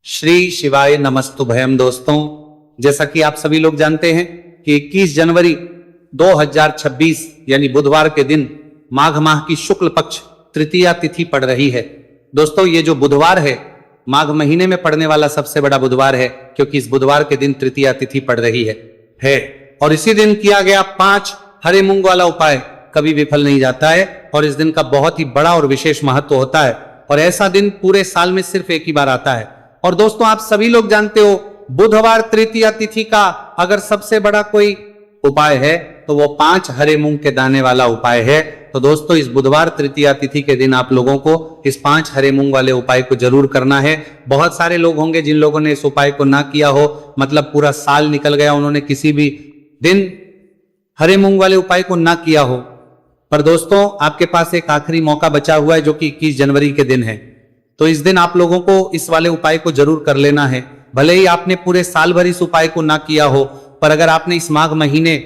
श्री शिवाय नमस्तुभयम। दोस्तों, जैसा कि आप सभी लोग जानते हैं कि 21 जनवरी 2026 यानी बुधवार के दिन माघ माह की शुक्ल पक्ष तृतीया तिथि पड़ रही है। दोस्तों, ये जो बुधवार है माघ महीने में पड़ने वाला सबसे बड़ा बुधवार है, क्योंकि इस बुधवार के दिन तृतीया तिथि पड़ रही है। और इसी दिन किया गया 5 हरे मूंग वाला उपाय कभी विफल नहीं जाता है और इस दिन का बहुत ही बड़ा और विशेष महत्व होता है। और ऐसा दिन पूरे साल में सिर्फ एक ही बार आता है। और दोस्तों, आप सभी लोग जानते हो बुधवार तृतीया तिथि का अगर सबसे बड़ा कोई उपाय है तो वो 5 हरे मूंग के दाने वाला उपाय है। तो दोस्तों, इस बुधवार तृतीया तिथि के दिन आप लोगों को इस 5 हरे मूंग वाले उपाय को जरूर करना है। बहुत सारे लोग होंगे जिन लोगों ने इस उपाय को ना किया हो, मतलब पूरा साल निकल गया, उन्होंने किसी भी दिन हरे मूंग वाले उपाय को ना किया हो। पर दोस्तों, आपके पास एक आखिरी मौका बचा हुआ है जो कि 21 जनवरी के दिन है। तो इस दिन आप लोगों को इस वाले उपाय को जरूर कर लेना है। भले ही आपने पूरे साल भर इस उपाय को ना किया हो, पर अगर आपने इस माघ महीने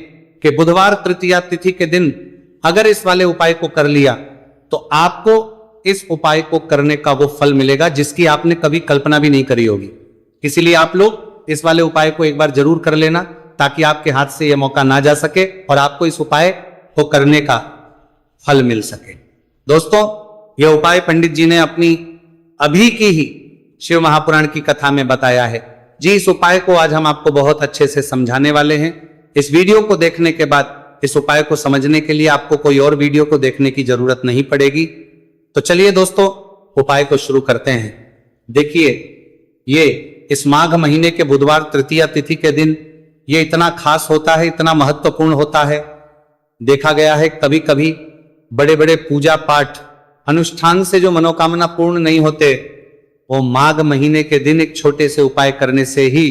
के बुधवार तृतीया तिथि के दिन अगर इस वाले उपाय को कर लिया तो आपको इस उपाय को करने का वो फल मिलेगा जिसकी आपने कभी कल्पना भी नहीं करी होगी। इसीलिए आप लोग इस वाले उपाय को एक बार जरूर कर लेना ताकि आपके हाथ से यह मौका ना जा सके और आपको इस उपाय को करने का फल मिल सके। दोस्तों, यह उपाय पंडित जी ने अपनी अभी की ही शिव महापुराण की कथा में बताया है जी। इस उपाय को आज हम आपको बहुत अच्छे से समझाने वाले हैं। इस वीडियो को देखने के बाद इस उपाय को समझने के लिए आपको कोई और वीडियो को देखने की जरूरत नहीं पड़ेगी। तो चलिए दोस्तों, उपाय को शुरू करते हैं। देखिए, ये इस माघ महीने के बुधवार तृतीया तिथि के दिन ये इतना खास होता है, इतना महत्वपूर्ण होता है। देखा गया है कभी कभी बड़े बड़े पूजा पाठ अनुष्ठान से जो मनोकामना पूर्ण नहीं होते, वो माघ महीने के दिन एक छोटे से उपाय करने से ही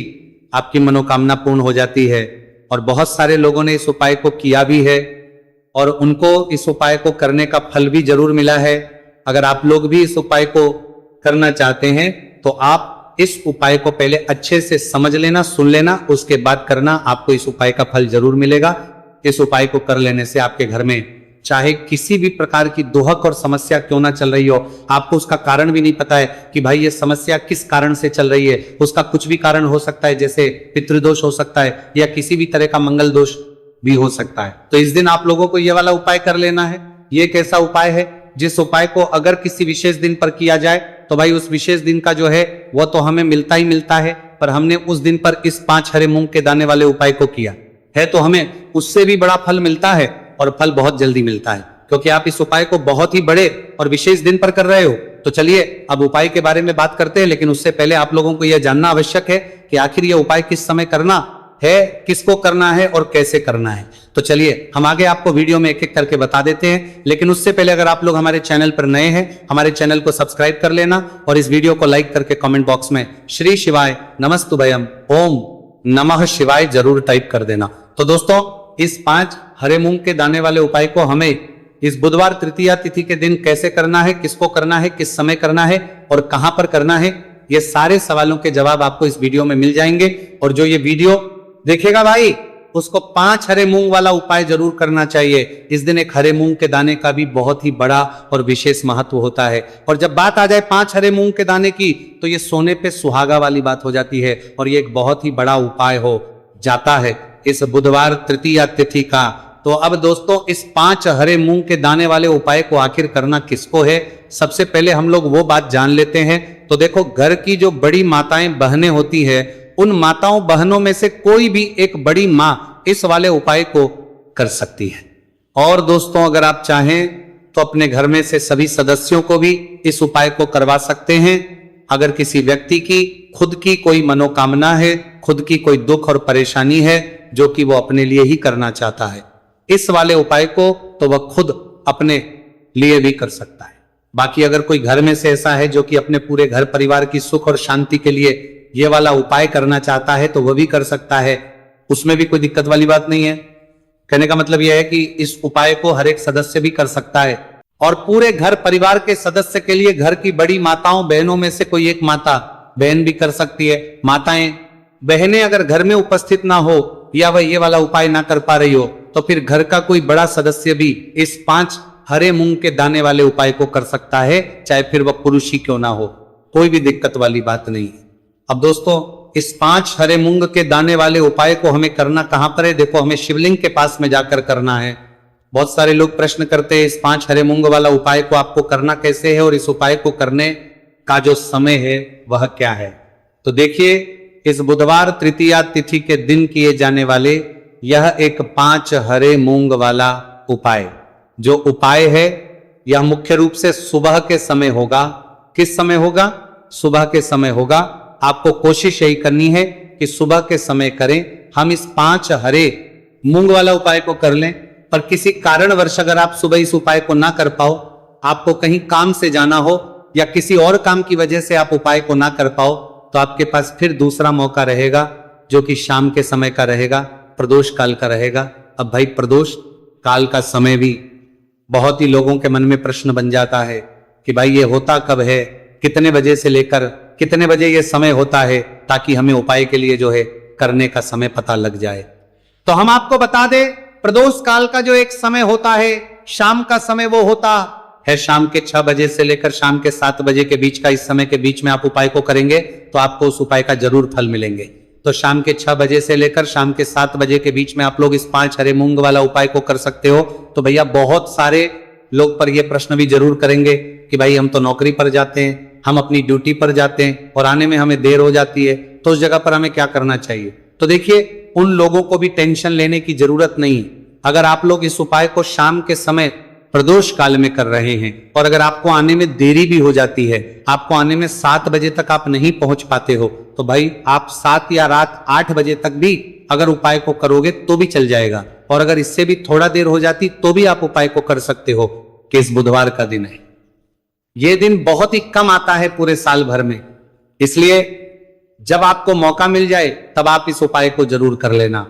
आपकी मनोकामना पूर्ण हो जाती है। और बहुत सारे लोगों ने इस उपाय को किया भी है और उनको इस उपाय को करने का फल भी जरूर मिला है। अगर आप लोग भी इस उपाय को करना चाहते हैं तो आप इस उपाय को पहले अच्छे से समझ लेना, सुन लेना, उसके बाद करना। आपको इस उपाय का फल जरूर मिलेगा। इस उपाय को कर लेने से आपके घर में चाहे किसी भी प्रकार की दुहक और समस्या क्यों ना चल रही हो, आपको उसका कारण भी नहीं पता है कि भाई ये समस्या किस कारण से चल रही है, उसका कुछ भी कारण हो सकता है, जैसे पितृदोष हो सकता है या किसी भी तरह का मंगल दोष भी हो सकता है। तो इस दिन आप लोगों को ये वाला उपाय कर लेना है। ये एक ऐसा उपाय है जिस उपाय को अगर किसी विशेष दिन पर किया जाए तो भाई उस विशेष दिन का जो है वो तो हमें मिलता ही मिलता है, पर हमने उस दिन पर इस 5 हरे मूंग के दाने वाले उपाय को किया है तो हमें उससे भी बड़ा फल मिलता है और फल बहुत जल्दी मिलता है, क्योंकि आप इस उपाय को बहुत ही बड़े और विशेष दिन पर कर रहे हो। तो चलिए अब उपाय के बारे में बात करते हैं, लेकिन उससे पहले आप लोगों को यह जानना आवश्यक है कि आखिर यह उपाय किस समय करना है, किसको करना है और कैसे करना है। तो चलिए हम आगे आपको वीडियो में एक एक करके बता देते हैं, लेकिन उससे पहले अगर आप लोग हमारे चैनल पर नए हैं, हमारे चैनल को सब्सक्राइब कर लेना और इस वीडियो को लाइक करके कमेंट बॉक्स में श्री शिवाय नमस्तुभयम ओम नमः शिवाय जरूर टाइप कर देना। तो दोस्तों, इस 5 हरे मूंग के दाने वाले उपाय को हमें इस बुधवार तृतीया तिथि के दिन कैसे करना है, किसको करना है, किस समय करना है और कहां पर करना है, ये सारे सवालों के जवाब आपको इस वीडियो में मिल जाएंगे। और जो ये वीडियो देखेगा भाई उसको 5 हरे मूंग वाला उपाय जरूर करना चाहिए। इस दिन एक हरे मूंग के दाने का भी बहुत ही बड़ा और विशेष महत्व होता है। और जब बात आ जाए 5 हरे मूंग के दाने की तो ये सोने पे सुहागा वाली बात हो जाती है और ये एक बहुत ही बड़ा उपाय हो जाता है इस बुधवार तृतीया तिथि का। तो अब दोस्तों, इस 5 हरे मूंग के दाने वाले उपाय को आखिर करना किसको है, सबसे पहले हम लोग वो बात जान लेते हैं। तो देखो, घर की जो बड़ी माताएं बहनें होती है, उन माताओं बहनों में से कोई भी एक बड़ी मां इस वाले उपाय को कर सकती है। और दोस्तों, अगर आप चाहें तो अपने घर में से सभी सदस्यों को भी इस उपाय को करवा सकते हैं। अगर किसी व्यक्ति की खुद की कोई मनोकामना है, खुद की कोई दुख और परेशानी है जो कि वो अपने लिए ही करना चाहता है, इस वाले उपाय को तो वह खुद अपने लिए भी कर सकता है। बाकी अगर कोई घर में से ऐसा है जो कि अपने पूरे घर परिवार की सुख और शांति के लिए ये वाला उपाय करना चाहता है तो वह भी कर सकता है, उसमें भी कोई दिक्कत वाली बात नहीं है। कहने का मतलब यह है कि इस उपाय को हर एक सदस्य भी कर सकता है और पूरे घर परिवार के सदस्य के लिए घर की बड़ी माताओं बहनों में से कोई एक माता बहन भी कर सकती है। माताएं बहनें अगर घर में उपस्थित ना हो या वह ये वाला उपाय ना कर पा रही हो तो फिर घर का कोई बड़ा सदस्य भी इस 5 हरे मूंग के दाने वाले उपाय को कर सकता है, चाहे फिर वह पुरुष ही क्यों ना हो, कोई भी दिक्कत वाली बात नहीं है। अब दोस्तों इस 5 हरे मूंग के दाने वाले उपाय को हमें करना कहां पर है? देखो हमें शिवलिंग के पास में जाकर करना है। बहुत सारे लोग प्रश्न करते हैं इस 5 हरे मूंग वाला उपाय को आपको करना कैसे है और इस उपाय को करने का जो समय है वह क्या है। तो देखिए इस बुधवार तृतीया तिथि के दिन किए जाने वाले यह एक 5 हरे मूंग वाला उपाय, जो उपाय है यह मुख्य रूप से सुबह के समय होगा। किस समय होगा? सुबह के समय होगा। आपको कोशिश यही करनी है कि सुबह के समय करें। हम इस 5 हरे मूंग वाला उपाय को कर लें, पर किसी कारणवश अगर आप सुबह इस उपाय को ना कर पाओ, आपको कहीं काम से जाना हो या किसी और काम की वजह से आप उपाय को ना कर पाओ, तो आपके पास फिर दूसरा मौका रहेगा जो कि शाम के समय का रहेगा, प्रदोष काल का रहेगा। अब भाई प्रदोष काल का समय भी बहुत ही लोगों के मन में प्रश्न बन जाता है कि भाई ये होता कब है, कितने बजे से लेकर कितने बजे ये समय होता है, ताकि हमें उपाय के लिए जो है करने का समय पता लग जाए। तो हम आपको बता दें प्रदोष काल का जो एक समय होता है, शाम का समय, वो होता है शाम के 6 बजे से लेकर शाम के 7 बजे के बीच का। इस समय के बीच में आप उपाय को करेंगे तो आपको उस उपाय का जरूर फल मिलेंगे। तो शाम के 6 बजे से लेकर शाम के 7 बजे के बीच में आप लोग इस 5 हरे मूंग वाला उपाय को कर सकते हो। तो भैया बहुत सारे लोग पर यह प्रश्न भी जरूर करेंगे कि भाई हम तो नौकरी पर जाते हैं, हम अपनी ड्यूटी पर जाते हैं और आने में हमें देर हो जाती है, तो उस जगह पर हमें क्या करना चाहिए? तो देखिए उन लोगों को भी टेंशन लेने की जरूरत नहीं। अगर आप लोग इस उपाय को शाम के समय प्रदोष काल में कर रहे हैं और अगर आपको आने में देरी भी हो जाती है, आपको आने में 7 बजे तक आप नहीं पहुंच पाते हो, तो भाई आप 7 या रात 8 बजे तक भी अगर उपाय को करोगे तो भी चल जाएगा। और अगर इससे भी थोड़ा देर हो जाती तो भी आप उपाय को कर सकते हो कि इस बुधवार का दिन है। यह दिन बहुत ही कम आता है पूरे साल भर में, इसलिए जब आपको मौका मिल जाए तब आप इस उपाय को जरूर कर लेना।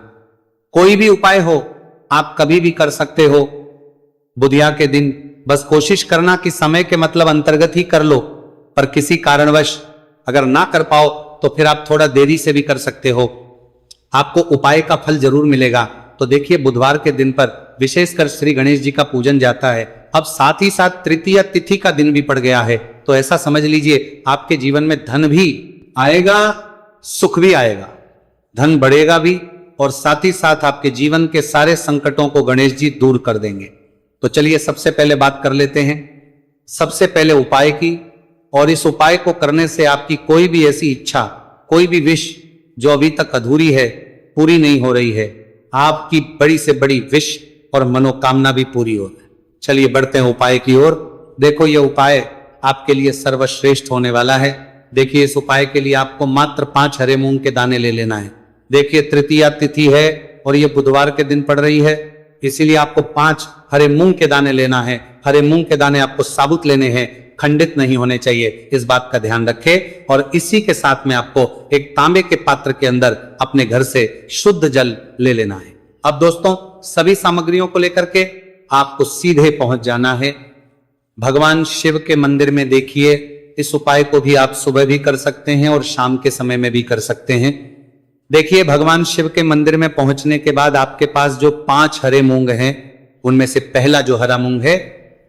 कोई भी उपाय हो आप कभी भी कर सकते हो बुधिया के दिन। बस कोशिश करना कि समय के मतलब अंतर्गत ही कर लो, पर किसी कारणवश अगर ना कर पाओ तो फिर आप थोड़ा देरी से भी कर सकते हो, आपको उपाय का फल जरूर मिलेगा। तो देखिए बुधवार के दिन पर विशेषकर श्री गणेश जी का पूजन जाता है। अब साथ ही साथ तृतीया तिथि का दिन भी पड़ गया है, तो ऐसा समझ लीजिए आपके जीवन में धन भी आएगा, सुख भी आएगा, धन बढ़ेगा भी और साथ ही साथ आपके जीवन के सारे संकटों को गणेश जी दूर कर देंगे। तो चलिए सबसे पहले बात कर लेते हैं सबसे पहले उपाय की। और इस उपाय को करने से आपकी कोई भी ऐसी इच्छा, कोई भी विश जो अभी तक अधूरी है, पूरी नहीं हो रही है, आपकी बड़ी से बड़ी विश और मनोकामना भी पूरी हो। चलिए बढ़ते हैं उपाय की ओर। देखो ये उपाय आपके लिए सर्वश्रेष्ठ होने वाला है। देखिए इस उपाय के लिए आपको मात्र 5 हरे मूंग के दाने ले लेना है। देखिए तृतीया तिथि है और ये बुधवार के दिन पड़ रही है, इसीलिए आपको 5 हरे मूंग के दाने लेना है। हरे मूंग के दाने आपको साबुत लेने हैं, खंडित नहीं होने चाहिए, इस बात का ध्यान रखें। और इसी के साथ में आपको एक तांबे के पात्र के अंदर अपने घर से शुद्ध जल ले लेना है। अब दोस्तों सभी सामग्रियों को लेकर के आपको सीधे पहुंच जाना है भगवान शिव के मंदिर में। देखिए इस उपाय को भी आप सुबह भी कर सकते हैं और शाम के समय में भी कर सकते हैं। देखिए भगवान शिव के मंदिर में पहुंचने के बाद आपके पास जो 5 हरे मूंग हैं, उनमें से पहला जो हरा मूंग है,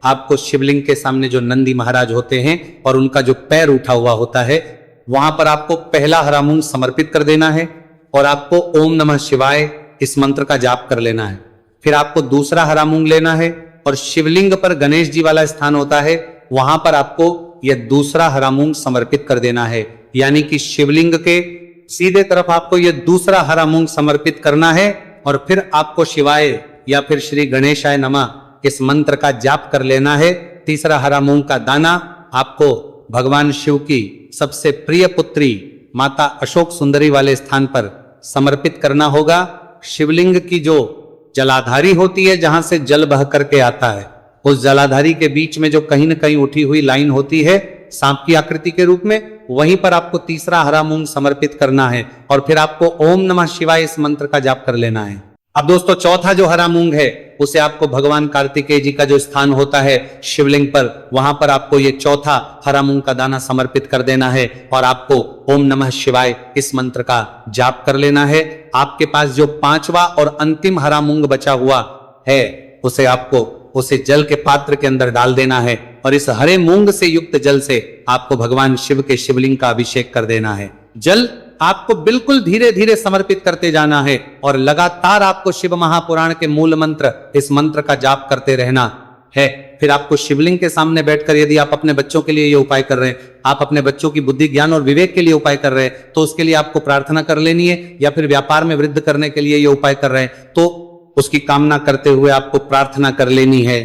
आपको शिवलिंग के सामने जो नंदी महाराज होते हैं और उनका जो पैर उठा हुआ होता है, वहां पर आपको पहला हरा मूंग समर्पित कर देना है और आपको ओम नमः शिवाय इस मंत्र का जाप कर लेना है। फिर आपको दूसरा हरा मूंग लेना है और शिवलिंग पर गणेश जी वाला स्थान होता है, वहां पर आपको यह दूसरा हरा मूंग समर्पित कर देना है। यानी कि शिवलिंग के सीधे तरफ आपको यह दूसरा हरा मूंग समर्पित करना है और फिर आपको शिवाय या फिर श्री गणेशाय नमः इस मंत्र का जाप कर लेना है। तीसरा हरा मूंग का दाना आपको भगवान शिव की सबसे प्रिय पुत्री माता अशोक सुंदरी वाले स्थान पर समर्पित करना होगा। शिवलिंग की जो जलाधारी होती है, जहां से जल बह करके आता है, उस जलाधारी के बीच में जो कहीं न कहीं उठी हुई लाइन होती है सांप की आकृति के रूप में, वहीं पर आपको तीसरा हरा मूंग समर्पित करना है और फिर आपको ओम नमः शिवाय इस मंत्र का जाप कर लेना है। अब दोस्तों चौथा जो हरा मूंग है उसे आपको भगवान कार्तिकेय जी का जो स्थान होता है शिवलिंग पर, वहां पर आपको ये चौथा हरा मूंग का दाना समर्पित कर देना है और आपको ओम नमः शिवाय इस मंत्र का जाप कर लेना है। आपके पास जो 5वां और अंतिम हरा मूंग बचा हुआ है उसे आपको उसे जल के पात्र के अंदर डाल देना है और इस हरे मूंग से युक्त जल से आपको भगवान शिव के शिवलिंग का अभिषेक कर देना है। जल आपको बिल्कुल धीरे धीरे समर्पित करते जाना है और लगातार आपको शिव महापुराण के मूल मंत्र, इस मंत्र का जाप करते रहना है। फिर आपको शिवलिंग के सामने बैठकर, यदि आप अपने बच्चों के लिए ये उपाय कर रहे हैं, आप अपने बच्चों की बुद्धि ज्ञान और विवेक के लिए उपाय कर रहे हैं, तो उसके लिए आपको प्रार्थना कर लेनी है। या फिर व्यापार में वृद्धि करने के लिए ये उपाय कर रहे हैं तो उसकी कामना करते हुए आपको प्रार्थना कर लेनी है।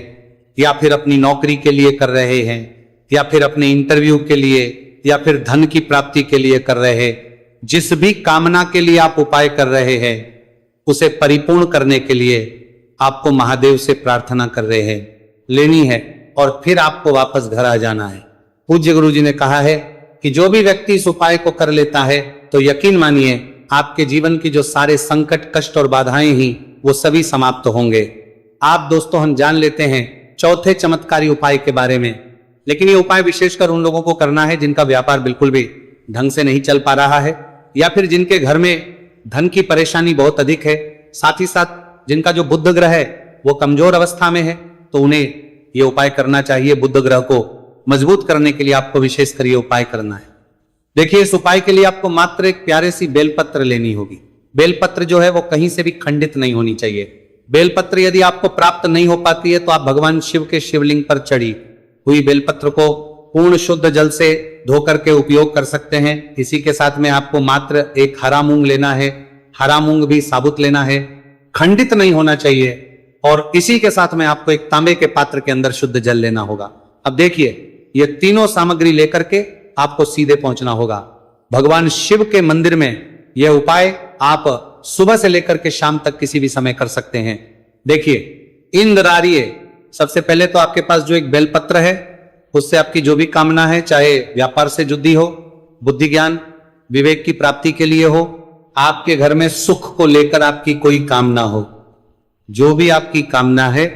या फिर अपनी नौकरी के लिए कर रहे हैं, या फिर अपने इंटरव्यू के लिए, या फिर धन की प्राप्ति के लिए कर रहे हैं, जिस भी कामना के लिए आप उपाय कर रहे हैं उसे परिपूर्ण करने के लिए आपको महादेव से प्रार्थना कर रहे हैं लेनी है और फिर आपको वापस घर आ जाना है। पूज्य गुरु जी ने कहा है कि जो भी व्यक्ति इस उपाय को कर लेता है तो यकीन मानिए आपके जीवन की जो सारे संकट, कष्ट और बाधाएं ही वो सभी समाप्त होंगे। आप दोस्तों हम जान लेते हैं चौथे चमत्कारी उपाय के बारे में, लेकिन ये उपाय विशेषकर उन लोगों को करना है जिनका व्यापार बिल्कुल भी ढंग से नहीं चल पा रहा है, या फिर जिनके घर में धन की परेशानी बहुत अधिक है, साथ ही साथ जिनका जो बुध ग्रह है वो कमजोर अवस्था में है, तो उन्हें ये उपाय करना चाहिए। बुध ग्रह को मजबूत करने के लिए आपको विशेषकर ये उपाय करना है। देखिए, इस उपाय के लिए आपको मात्र एक प्यारे सी बेलपत्र लेनी होगी। बेलपत्र जो है वो कहीं से भी खंडित नहीं होनी चाहिए। बेलपत्र यदि आपको प्राप्त नहीं हो पाती है तो आप भगवान शिव के शिवलिंग पर चढ़ी हुई बेलपत्र को पूर्ण शुद्ध जल से धो करके उपयोग कर सकते हैं। इसी के साथ में आपको मात्र एक हरा मूंग लेना है, हरा मूंग भी साबुत लेना है, खंडित नहीं होना चाहिए। और इसी के साथ में आपको एक तांबे के पात्र के अंदर शुद्ध जल लेना होगा। अब देखिए, ये तीनों सामग्री लेकर के आपको सीधे पहुंचना होगा भगवान शिव के मंदिर में। यह उपाय आप सुबह से लेकर के शाम तक किसी भी समय कर सकते हैं। देखिए, इंद्रार्य, सबसे पहले तो आपके पास जो एक बेलपत्र है उससे आपकी जो भी कामना है, चाहे व्यापार से जुड़ी हो, बुद्धि ज्ञान विवेक की प्राप्ति के लिए हो, आपके घर में सुख को लेकर आपकी कोई कामना हो, जो भी आपकी कामना है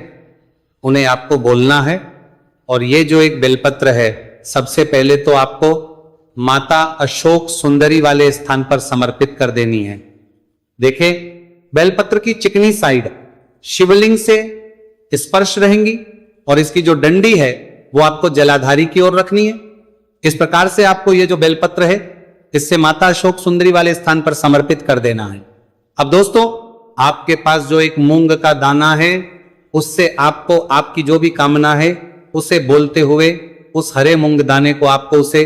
उन्हें आपको बोलना है। और ये जो एक बेलपत्र है सबसे पहले तो आपको माता अशोक सुंदरी वाले स्थान पर समर्पित कर देनी है। देखें, बेलपत्र की चिकनी साइड शिवलिंग से स्पर्श रहेंगी और इसकी जो डंडी है वो आपको जलाधारी की ओर रखनी है। इस प्रकार से आपको ये जो बेलपत्र है इससे माता अशोक सुंदरी वाले स्थान पर समर्पित कर देना है। अब दोस्तों, आपके पास जो एक मूंग का दाना है उससे आपको आपकी जो भी कामना है उसे बोलते हुए उस हरे मूंग दाने को आपको उसे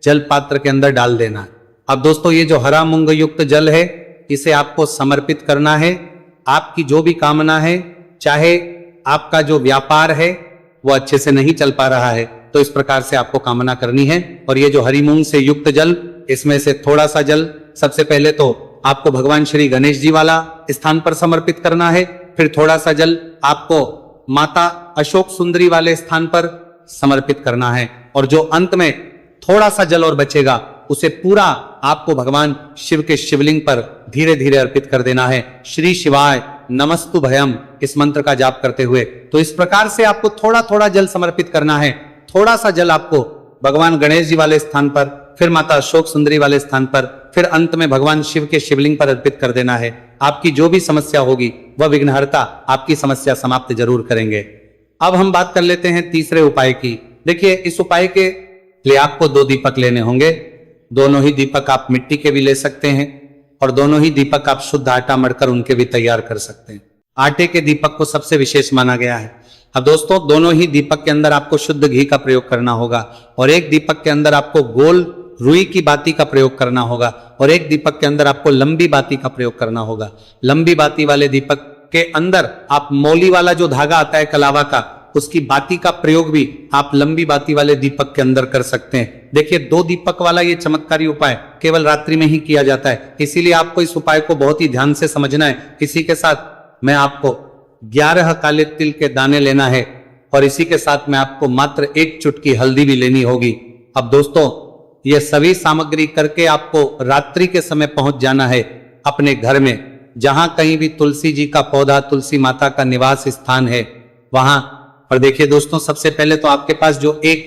जल पात्र के अंदर डाल देना है। अब दोस्तों, ये जो हरा मूंग युक्त जल है इसे आपको समर्पित करना है। आपकी जो भी कामना है, चाहे आपका जो व्यापार है वो अच्छे से नहीं चल पा रहा है, तो इस प्रकार से आपको कामना करनी है। और ये जो हरी मूंग से युक्त जल, इसमें से थोड़ा सा जल सबसे पहले तो आपको भगवान श्री गणेश जी वाला स्थान पर समर्पित करना है, फिर थोड़ा सा जल आपको माता अशोक सुंदरी वाले स्थान पर समर्पित करना है, और जो अंत में थोड़ा सा जल और बचेगा उसे पूरा आपको भगवान शिव के शिवलिंग पर धीरे धीरे अर्पित कर देना है। श्री शिवाय नमस्तु भयम, इस मंत्र का जाप करते हुए। तो इस प्रकार से आपको थोड़ा थोड़ा जल समर्पित करना है। थोड़ा सा जल आपको भगवान गणेश जी वाले स्थान पर, फिर माता अशोक सुंदरी वाले स्थान पर, फिर अंत में भगवान शिव के शिवलिंग पर अर्पित कर देना है। आपकी जो भी समस्या होगी वह विघ्नहर्ता आपकी समस्या समाप्त जरूर करेंगे। अब हम बात कर लेते हैं तीसरे उपाय की। देखिए, इस उपाय के लिए आपको 2 दीपक लेने होंगे। दोनों ही दीपक आप मिट्टी के भी ले सकते हैं और दोनों ही दीपक आप शुद्ध आटा मढ़कर उनके भी तैयार कर सकते हैं। आटे के दीपक को सबसे विशेष माना गया है। अब दोस्तों, दोनों ही दीपक के अंदर आपको शुद्ध घी का प्रयोग करना होगा और एक दीपक के अंदर आपको गोल रुई की बाती का प्रयोग करना होगा और एक दीपक के अंदर आपको लंबी बाती का प्रयोग करना होगा। लंबी बाती वाले दीपक के अंदर आप मौली वाला जो धागा आता है कलावा का, उसकी बाती का प्रयोग भी आप लंबी बाती वाले दीपक के अंदर कर सकते हैं। देखिए, 2 दीपक वाला ये चमत्कारी उपाय केवल रात्रि में ही किया जाता है, इसीलिए आपको इस उपाय को बहुत ही ध्यान से समझना है। इसी के साथ मैं आपको 11 काले तिल के दाने लेना है और इसी के साथ में आपको मात्र 1 चुटकी हल्दी भी लेनी होगी। अब दोस्तों, ये सभी सामग्री करके आपको रात्रि के समय पहुंच जाना है अपने घर में, जहां कहीं भी तुलसी जी का पौधा, तुलसी माता का निवास स्थान है वहां। और देखिए दोस्तों, सबसे पहले तो आपके पास जो एक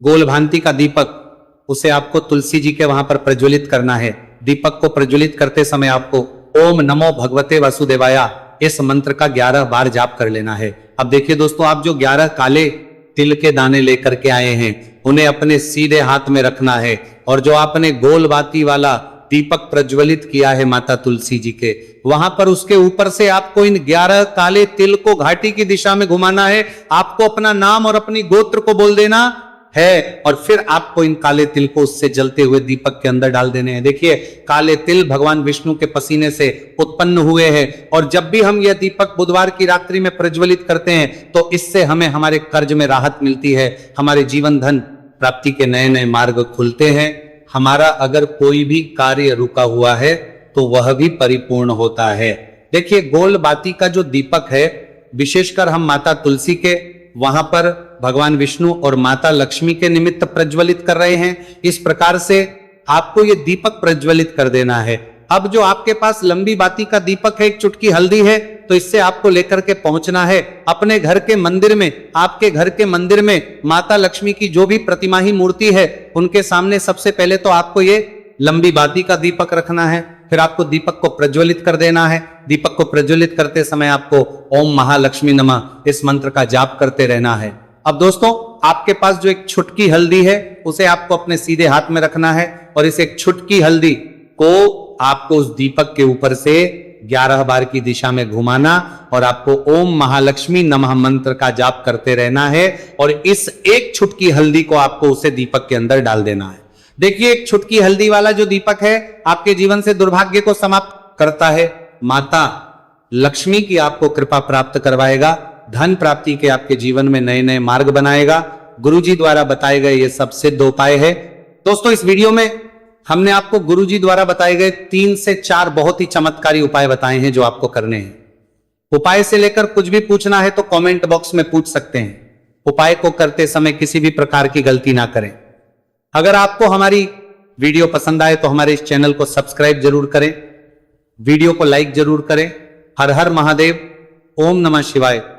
गोल भांति का दीपक, उसे आपको तुलसी जी के वहां पर प्रज्वलित करना है। दीपक को प्रज्वलित करते समय आपको ओम नमो भगवते वासुदेवाय इस मंत्र का 11 बार जाप कर लेना है। अब देखिए दोस्तों, आप जो 11 काले तिल के दाने लेकर के आए हैं, उन्हें अपने सीधे हाथ में रखना है। और जो आपने गोल बाती वाला दीपक प्रज्वलित किया है माता तुलसी जी के, वहां पर उसके ऊपर से आपको इन 11 काले तिल को घाटी की दिशा में घुमाना है। आपको अपना नाम और अपनी गोत्र को बोल देना है और फिर आपको इन काले तिल को उससे जलते हुए दीपक के अंदर डाल देने हैं। देखिए, काले तिल भगवान विष्णु के पसीने से उत्पन्न हुए हैं और जब भी हम यह दीपक बुधवार की रात्रि में प्रज्वलित करते हैं तो इससे हमें हमारे कर्ज में राहत मिलती है, हमारे जीवन धन प्राप्ति के नए नए मार्ग खुलते हैं। हमारा अगर कोई भी कार्य रुका हुआ है तो वह भी परिपूर्ण होता है। देखिए, गोल बाती का जो दीपक है, विशेषकर हम माता तुलसी के वहां पर भगवान विष्णु और माता लक्ष्मी के निमित्त प्रज्वलित कर रहे हैं। इस प्रकार से आपको यह दीपक प्रज्वलित कर देना है। अब जो आपके पास लंबी बाती का दीपक है, एक चुटकी हल्दी है, तो इससे आपको लेकर के पहुंचना है अपने घर के मंदिर में। आपके घर के मंदिर में माता लक्ष्मी की जो भी प्रतिमा ही मूर्ति है, उनके सामने सबसे पहले तो आपको ये लंबी बाती का दीपक रखना है। फिर आपको दीपक को प्रज्वलित कर देना है। दीपक को प्रज्वलित करते समय आपको ओम महालक्ष्मी नमः इस मंत्र का जाप करते रहना है। अब दोस्तों, आपके पास जो एक छुटकी हल्दी है, उसे आपको अपने सीधे हाथ में रखना है और इस एक छुटकी हल्दी को आपको उस दीपक के ऊपर से 11 बार की दिशा में घुमाना और आपको ओम महालक्ष्मी नमः मंत्र का जाप करते रहना है और इस एक छुटकी हल्दी को आपको उसे दीपक के अंदर डाल देना है। देखिए, एक छुटकी हल्दी वाला जो दीपक है आपके जीवन से दुर्भाग्य को समाप्त करता है, माता लक्ष्मी की आपको कृपा प्राप्त करवाएगा, धन प्राप्ति के आपके जीवन में नए नए मार्ग बनाएगा। गुरुजी द्वारा बताए गए ये सब सिद्ध उपाय है। दोस्तों, इस वीडियो में हमने आपको गुरुजी द्वारा बताए गए 3 से 4 बहुत ही चमत्कारी उपाय बताए हैं जो आपको करने हैं। उपाय से लेकर कुछ भी पूछना है तो कमेंट बॉक्स में पूछ सकते हैं। उपाय को करते समय किसी भी प्रकार की गलती ना करें। अगर आपको हमारी वीडियो पसंद आए तो हमारे इस चैनल को सब्सक्राइब जरूर करें, वीडियो को लाइक जरूर करें। हर हर महादेव, ओम नमः शिवाय।